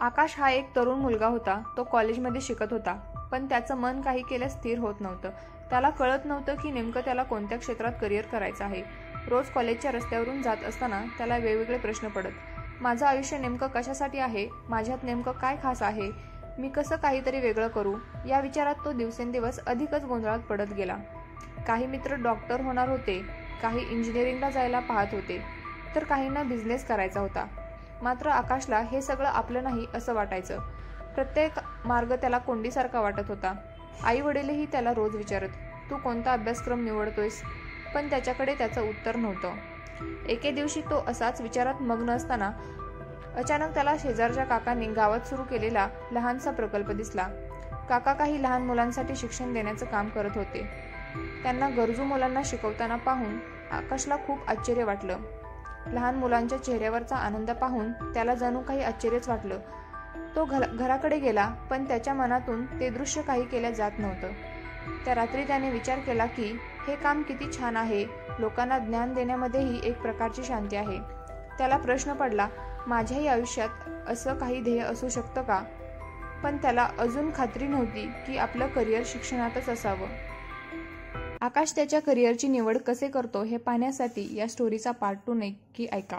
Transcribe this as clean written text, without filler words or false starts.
आकाश हा एक तरुण मुलगा होता. तो कॉलेजमध्ये शिकत होता, पण त्याचं मन काही केल्यास स्थिर होत नव्हतं. त्याला कळत नव्हतं की नेमकं त्याला कोणत्या क्षेत्रात करिअर करायचं आहे. रोज कॉलेजच्या रस्त्यावरून जात असताना त्याला वेगवेगळे प्रश्न पडत. माझं आयुष्य नेमकं कशासाठी आहे? माझ्यात नेमकं काय खास आहे? मी कसं काहीतरी वेगळं करू? या विचारात तो दिवसेंदिवस अधिकच गोंधळात पडत गेला. काही मित्र डॉक्टर होणार होते, काही इंजिनिअरिंगला जायला पाहत होते, तर काहींना बिझनेस करायचा होता. मात्र आकाशला हे सगळं आपलं नाही असं वाटायचं. प्रत्येक मार्ग त्याला कोंडीसारखा वाटत होता. आई वडीलही त्याला रोज विचारत, तू कोणता अभ्यासक्रम निवडतोयस? पण त्याच्याकडे त्याचं उत्तर नव्हतं. एके दिवशी तो असाच विचारात मग्न असताना अचानक त्याला शेजारच्या काकांनी गावात सुरू केलेला लहानसा प्रकल्प दिसला. काका काही लहान मुलांसाठी शिक्षण देण्याचं काम करत होते. त्यांना गरजू मुलांना शिकवताना पाहून आकाशला खूप आश्चर्य वाटलं. लहान मुलांच्या चेहऱ्यावरचा आनंद पाहून त्याला जणू काही आश्चर्यच वाटलं. तो घराकडे गेला, पण त्याच्या मनातून ते दृश्य काही केल्या जात नव्हतं. त्या रात्री त्याने विचार केला की हे काम किती छान आहे. लोकांना ज्ञान देण्यामध्येही एक प्रकारची शांती आहे. त्याला प्रश्न पडला, माझ्याही आयुष्यात असं काही ध्येय असू शकतं का? पण त्याला अजून खात्री नव्हती की आपलं करिअर शिक्षणातच असावं. आकाश त्याच्या करिअरची निवड कसे करतो हे पाहण्यासाठी या स्टोरीचा पार्ट 2 नक्की ऐका.